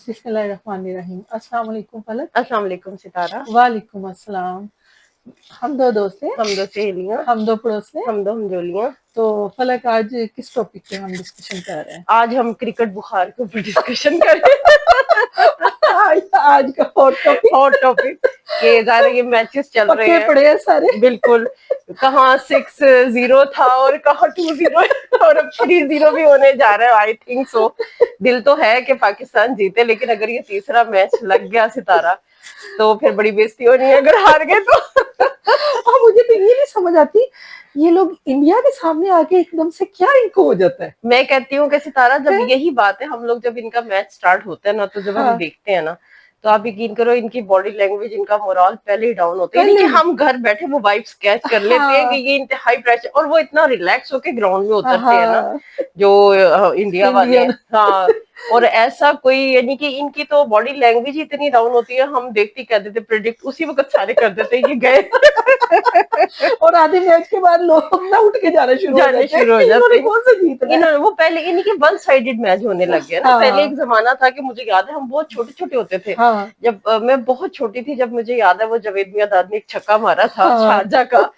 बिस्मिल्लाहिर्रहमानिर्रहीम। अस्सलाम वालेकुम फलक। अस्सलाम वालेकुम सितारा। वालेकुम अस्सलाम। हम दो दोस्त हैं, हम दो सहेलियां, हम दो पड़ोस हैं। हम दो हमजोलियां। तो फलक आज किस टॉपिक पे हम डिस्कशन कर रहे हैं? आज हम क्रिकेट बुखार के ऊपर डिस्कशन करें। आज का हॉट टॉपिक के ज़ाहिर ये मैचेस चल रहे पक्के हैं। पड़े हैं सारे। बिल्कुल, कहाँ 6-0 था और कहाँ 2-0 और अब 3-0 भी होने जा रहा है। I think so. दिल तो है कि पाकिस्तान जीते, लेकिन अगर ये तीसरा मैच लग गया सितारा तो फिर बड़ी बेइज्जती होनी है अगर हार गए तो। अब मुझे तो ये नहीं समझ आती, ये लोग इंडिया के सामने आके एकदम से क्या इनको हो जाता है। मैं कहती हूँ कि सितारा, जब यही बात है, हम लोग जब इनका मैच स्टार्ट होता है ना, तो जब हम देखते हैं ना, तो आप यकीन करो इनकी बॉडी लैंग्वेज, इनका मोरल पहले ही डाउन होता है। यानी कि हम घर बैठे वो वाइब्स कैच कर लेते हैं कि ये इंतहाई प्रेशर, और वो इतना रिलैक्स होके ग्राउंड में उतरते हैं ना, जो इंडिया वाले हैं। हाँ, और ऐसा कोई, यानी कि इनकी तो बॉडी लैंग्वेज ही इतनी डाउन होती है, हम देखते कर देते प्रिडिक्ट, उसी वक्त सारे कर देते ये गए। और आधे मैच के बाद लोग ना उठ के जाना शुरू हो जाते हैं। कौन सा जीतना है? वो पहले यानी कि वन साइडेड मैच होने लग गया ना। पहले एक जमाना था कि मुझे याद है हम बहुत छोटे छोटे होते थे। जब मैं बहुत छोटी थी, जब मुझे याद है वो जावेद मियाँदाद ने एक छक्का मारा था शारजा का,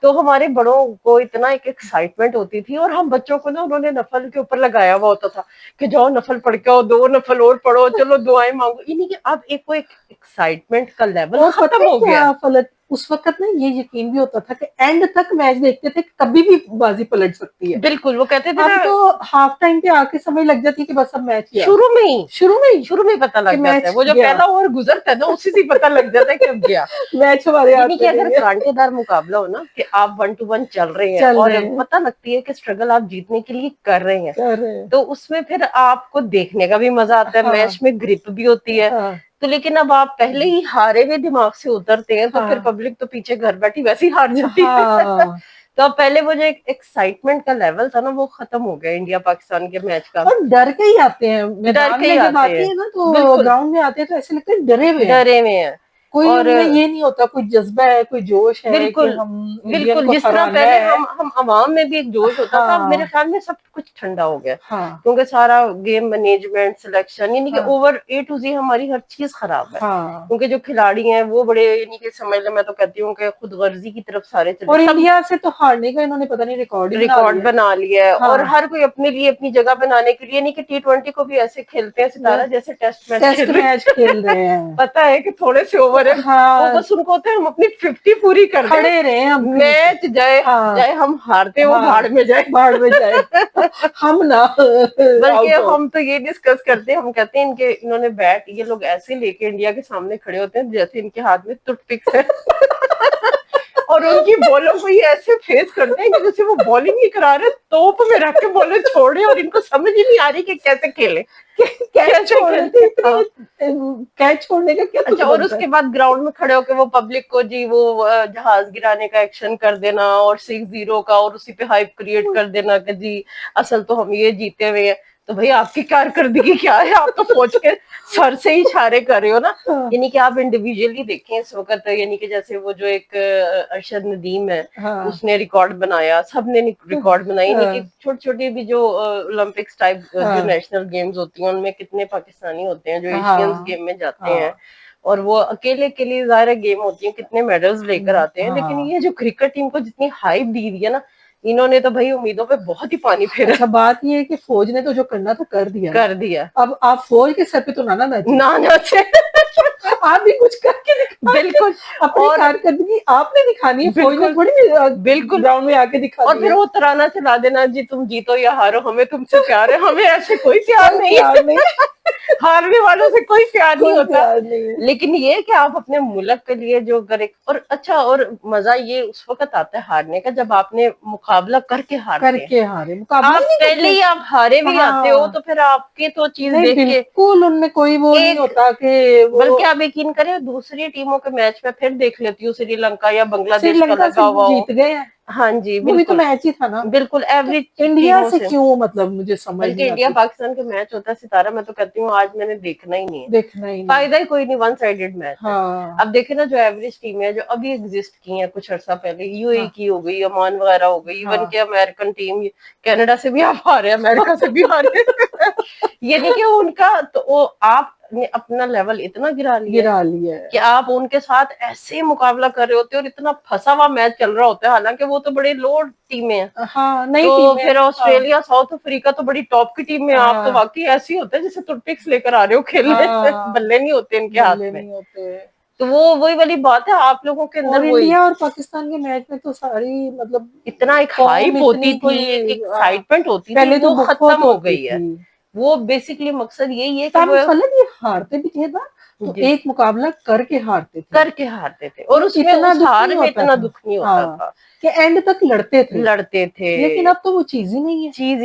तो हमारे बड़ों को इतना एक एक्साइटमेंट होती थी, और हम बच्चों को ना उन्होंने नफल के ऊपर लगाया हुआ होता था कि जाओ नफल पढ़ के आओ, 2 नफल और पढ़ो, चलो दुआएं मांगो। यानी कि अब एक वो एक एक्साइटमेंट का लेवल खत्म हो गया। फलक उस वक्त ना ये यकीन भी होता था कि एंड तक मैच देखते थे, कभी भी बाजी पलट सकती है। बिल्कुल, वो कहते थे अब तो हाफ टाइम पे आके समझ लग जाती है कि बस अब मैच शुरू में ही पता लग जाता है। वो जो पहला ओवर गुजरता है ना, उसी से पता लग जाता है कि अब गया मैच हमारे हाथ में। कि अगर कांटेदार मुकाबला हो ना, कि आप 1-1 चल रहे हैं और पता लगती है कि स्ट्रगल आप जीतने के लिए कर रहे हैं, तो उसमें फिर आपको देखने का भी मजा आता है। मैच में ग्रिप भी होती है। तो लेकिन अब आप पहले ही हारे हुए दिमाग से उतरते हैं, तो फिर पब्लिक तो पीछे घर बैठी वैसे ही हार जाती है। तो अब पहले वो जो एक एक्साइटमेंट का लेवल था ना, वो खत्म हो गया इंडिया पाकिस्तान के मैच का। और डर के ही आते हैं, डर के ही आते हैं ना, तो ग्राउंड में आते हैं तो ऐसे लगता है डरे हुए हैं। कोई उनमें ये नहीं होता, कोई जज्बा है, कोई जोश है। बिल्कुल, बिल्कुल, जिस तरह पहले हम अवाम में भी एक जोश होता था, मेरे ख्याल में सब कुछ ठंडा हो गया। क्योंकि सारा गेम मैनेजमेंट, सिलेक्शन, यानी कि ओवर A to Z हमारी हर चीज खराब है। क्योंकि जो खिलाड़ी हैं वो बड़े, यानी कि समझ लो, मैं तो कहती हूँ कि खुद गर्जी की तरफ सारे चले। और इंडिया से तो हारने का इन्होंने पता नहीं रिकॉर्ड बना लिया है। और हर कोई अपने लिए अपनी जगह बनाने के लिए, यानी कि T20 को भी ऐसे खेलते हैं सितारा जैसे टेस्ट मैच खेल रहे हैं। पता है कि थोड़े से ओवर है, वो बस उनको होता है हम अपनी 50 पूरी कर दें, खड़े रहे हम, मैच जाए चाहे हम हारते वो भाड़ में जाए। हम ना, बल्कि हम तो ये डिस्कस करते हैं, हम कहते हैं इनके इन्होंने बैट ये लोग ऐसे लेके इंडिया के सामने खड़े होते हैं जैसे इनके हाथ में टूथपिक्स है। और उनकी बॉलों को ये ऐसे फेस करते हैं कि जैसे वो बॉलिंग नहीं करा रहे, तोप में रख के बॉलर छोड़े, और इनको समझ ही नहीं आ रही कि कैसे खेले, कैच छोड़ने का क्या। अच्छा, और उसके बाद ग्राउंड में खड़े होकर वो पब्लिक को जी वो जहाज गिराने का एक्शन कर देना, और 6-0 का, और उसी पे हाइप क्रिएट कर देना कि जी असल तो हम ये जीते हुए हैं। तो भाई आपकी कारकर्दगी क्या है? आप तो फौज के सर से ही इशारे कर रहे हो ना। यानी कि आप इंडिविजुअली देखें इस वक्त, यानी कि जैसे वो जो एक अरशद नदीम है, उसने रिकॉर्ड बनाया, सबने रिकॉर्ड बनाई। यानी कि छोटी छोटी भी जो ओलंपिक्स टाइप जो नेशनल गेम्स होती हैं, उनमें कितने पाकिस्तानी होते हैं जो एशियंस गेम में जाते हैं, और वो अकेले के लिए ज़ाहिर गेम होती है, कितने मेडल्स लेकर आते हैं। लेकिन ये जो क्रिकेट टीम को जितनी हाइप दी हुई है ना, इन्होंने तो भाई उम्मीदों पे बहुत ही पानी फेरा। अच्छा, बात ये है कि फौज ने तो जो करना था कर दिया। अब आप फौज के सर पे तो ना नाचे आप भी कुछ करके दिखाओ। बिल्कुल, अपनी कारकर्दगी आपने दिखानी है, फौज ने थोड़ी बिल्कुल ग्राउंड में आके दिखा और फिर वो तराना चला देना, जी तुम जीतो या हारो हमें तुमसे प्यार है। हमें ऐसे कोई प्यार नहीं। हारने वालों से कोई प्यार नहीं होता। लेकिन ये कि आप अपने मुल्क के लिए जो करे, और अच्छा, और मजा ये उस वक्त आता है हारने का जब आपने मुकाबला करके हारे। आप पहले ही आप हारे भी आते हो, तो फिर आपके तो चीज देख के बिल्कुल उनमें कोई वो नहीं होता कि बल्कि आप यकीन करें, दूसरी टीमों के मैच में फिर देख लेती हूँ, श्रीलंका या बांग्लादेश का लगा हुआ जीत गए हैं। हाँ जी, वो भी तो मैच ही था ना। बिल्कुल एवरेज इंडिया से क्यों, मतलब मुझे समझ नहीं आती। इंडिया पाकिस्तान का मैच होता है सितारा, मैं तो कहती हूँ आज मैंने देखना ही नहीं है, फायदा ही कोई नहीं, वन साइडेड मैच है। अब देखे ना, जो एवरेज टीम है जो अभी एग्जिस्ट की है कुछ अर्सा पहले, यूएई की हो गई, ओमान वगैरह हो गई, इवन के अमेरिकन टीम, कनाडा से भी आप हारे, अमेरिका से भी हारे। यानी कि उनका तो आप ने अपना लेवल इतना गिरा लिया है कि आप उनके साथ ऐसे मुकाबला कर रहे होते और इतना फंसा हुआ मैच चल रहा होता है, हालांकि वो तो बड़े लो टीमें हैं। हाँ, नहीं तो फिर ऑस्ट्रेलिया साउथ अफ्रीका तो बड़ी टॉप की टीम में, आप तो वाकई ऐसी होते हैं जैसे टूथपिक्स लेकर आ रहे हो खेलने। बल्ले नहीं होते इनके हाथ में। तो वो वही वाली बात है, आप लोगों के अंदर इंडिया और पाकिस्तान के मैच में तो सारी मतलब इतना एक हाइप होती थी, एक एक्साइटमेंट होती थी, वो खत्म हो गई है। वो बेसिकली मकसद यही है कि वो ये हारते भी थे ना, तो एक मुकाबला करके हारते थे, और उसमें उस हार में इतना दुख नहीं होता था कि एंड तक लड़ते थे। लेकिन अब तो वो चीज ही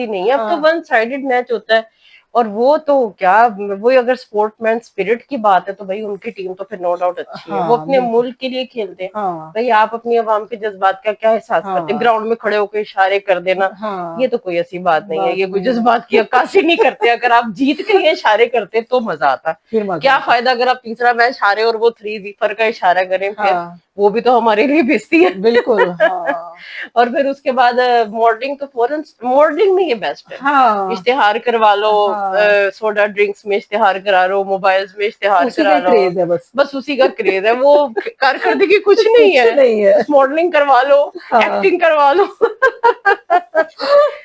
नहीं है। अब तो वन साइडेड मैच होता है। और वो तो क्या, वो अगर स्पोर्ट्समैन स्पिरिट की बात है तो भाई उनकी टीम तो फिर नो डाउट अच्छी है, वो अपने मुल्क के लिए खेलते हैं। भाई आप अपनी आवाम के जज्बात का क्या एहसास करते हैं? ग्राउंड में खड़े होकर इशारे कर देना, ये तो कोई ऐसी बात नहीं है, ये कोई जज्बात की अक्कासी नहीं करते। अगर आप जीत के ये इशारे करते तो मजा आता। क्या फायदा अगर आप तीसरा मैच हारे और वो 3-0 का इशारा करें, फिर वो भी तो हमारे लिए बेइज्जती है। बिल्कुल। और फिर उसके बाद मॉडलिंग तो फौरन, मॉडलिंग में ये बेस्ट है। इश्तिहार करवा लो, सोडा ड्रिंक्स में इश्तिहार करा लो, मोबाइल्स में इश्तिहार करा लो, बस उसी का क्रेज है। वो कारकर्दगी कुछ नहीं है, मॉडलिंग करवा लो, एक्टिंग करवा लो।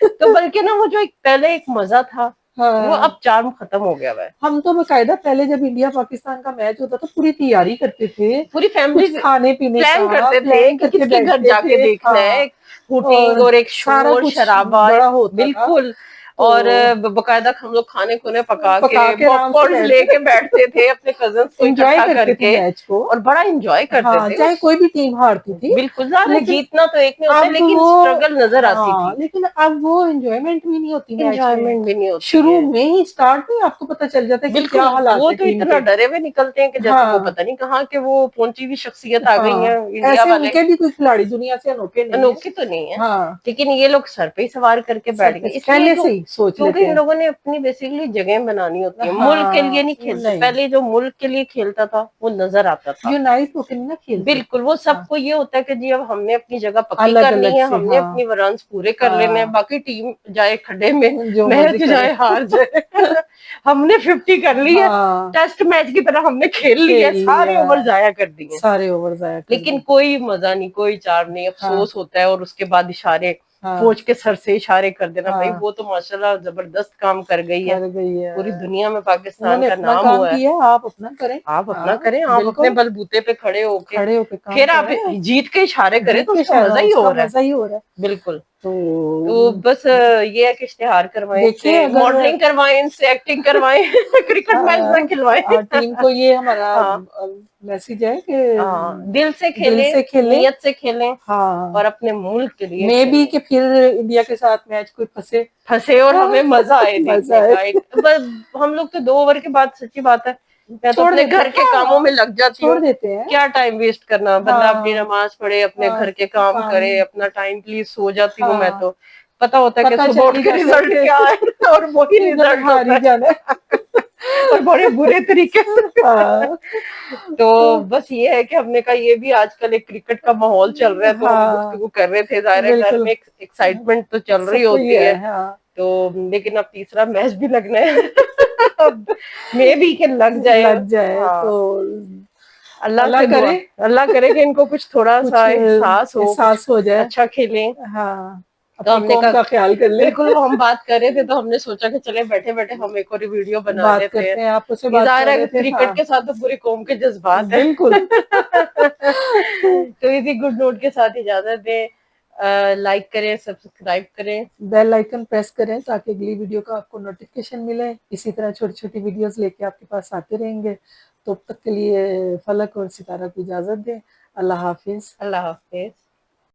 तो बल्कि ना वो जो एक पहले एक मजा था, वो अब चार्म खत्म हो गया है। हम तो बकायदा पहले जब इंडिया पाकिस्तान का मैच होता था पूरी तैयारी करते थे, पूरी फैमिली खाने पीने प्लान करते थे कि किसके घर जाके देखना है, हुटिंग और एक शोर शराबा, बिल्कुल। और बकायदा हम लोग खाने खुने पका के पॉपकॉर्न लेके बैठते थे अपने कजन को इकट्ठा करके मैच को, और बड़ा एंजॉय करते थे। चाहे कोई भी टीम हारती थी, बिल्कुल, जीतना तो एक नहीं होता, लेकिन स्ट्रगल नजर आती थी। लेकिन अब वो एंजॉयमेंट भी नहीं होती, एंजॉयमेंट भी नहीं होती। शुरू में ही स्टार्ट में आपको पता चल जाता है कि क्या हालात है। वो तो इतना डरे हुए निकलते हैं कि जैसे वो पता नहीं कहाँ के वो पहुंची हुई शख्सियत आ गई है इंडिया वाले। उनके भी कोई खिलाड़ी दुनिया से अनोखे तो नहीं है, लेकिन ये लोग सर पे ही सवार करके बैठ गए, पहले से ही सोच लेते हैं। क्योंकि इन लोगों ने अपनी बेसिकली जगह बनानी होती है, मुल्क के लिए नहीं खेलते। पहले जो मुल्क के लिए खेलता था वो नजर आता था, यूनाइट होकर ना खेलते। बिल्कुल, वो सबको ये होता है कि जी अब हमने अपनी जगह पक्की करनी है, हमने अपनी रन्स पूरे कर लेने हैं, बाकी टीम जाए खड्डे में, मैच जाए हार जाए, हमने 50 कर ली है, टेस्ट मैच की तरह हमने खेल लिया है, सारे ओवर जाया कर दिए, लेकिन कोई मजा नहीं, कोई चार्म नहीं। अफसोस होता है। और उसके बाद इशारे, फौज के सर से इशारे कर देना, भाई वो तो माशाल्लाह जबरदस्त काम कर गई है, पूरी दुनिया में पाकिस्तान का नाम हुआ है। आप अपना करें, आप अपने बलबूते पे खड़े होके फिर आप जीत के इशारे करें तो उसका मजा ही हो रहा है। बिल्कुल। तो बस ये है कि इश्तिहार करवाएं, मॉडलिंग करवाएं, इनसे एक्टिंग करवाएं, क्रिकेट मैच में खिलवाएं। टीम को ये हमारा मैसेज है कि दिल से खेलें, नियत से खेलें, और अपने मुल्क के लिए मे बी कि फिर इंडिया के साथ मैच कोई फंसे और हमें मजा आए देखने का। हम लोग तो 2 ओवर के बाद, सच्ची बात है, मैं तो अपने घर के कामों में लग जाती हूँ, क्या टाइम वेस्ट करना। बंदा अपनी नमाज पढ़े, अपने घर के काम करे, अपना टाइम प्लीज सो जाती हूँ मैं तो। पता होता है कि सुबह उठ के रिजल्ट क्या है, और वही रिजल्ट हार जाना और बड़े बुरे तरीके से। तो बस ये है कि हमने कहा ये भी आजकल एक क्रिकेट का माहौल चल रहा है, तो हम गुफ्तगू कर रहे थे। जाहिर है घर में एक्साइटमेंट तो चल रही होती है, तो लेकिन अब तीसरा मैच भी लगना है, मे भी के लग जाए। तो अल्लाह करे कि इनको कुछ थोड़ा सा एहसास हो जाए, अच्छा खेलें। तो हमने का ख्याल कर ले। बिल्कुल, हम बात कर रहे थे तो हमने सोचा कि चले बैठे बैठे हम एक और वीडियो बना लेते हैं। आपसे क्रिकेट के साथ तो पूरी कौम के जज्बात है। बिल्कुल। तो इसी गुड नोट के साथ इजाजत दें। लाइक करें, सब्सक्राइब करें, बेल आइकन प्रेस करें ताकि अगली वीडियो का आपको नोटिफिकेशन मिले। इसी तरह छोटी छोटी वीडियोस लेके आपके पास आते रहेंगे। तो अब तक के लिए फलक और सितारा को इजाजत दें। अल्लाह हाफिज। अल्लाह हाफिज।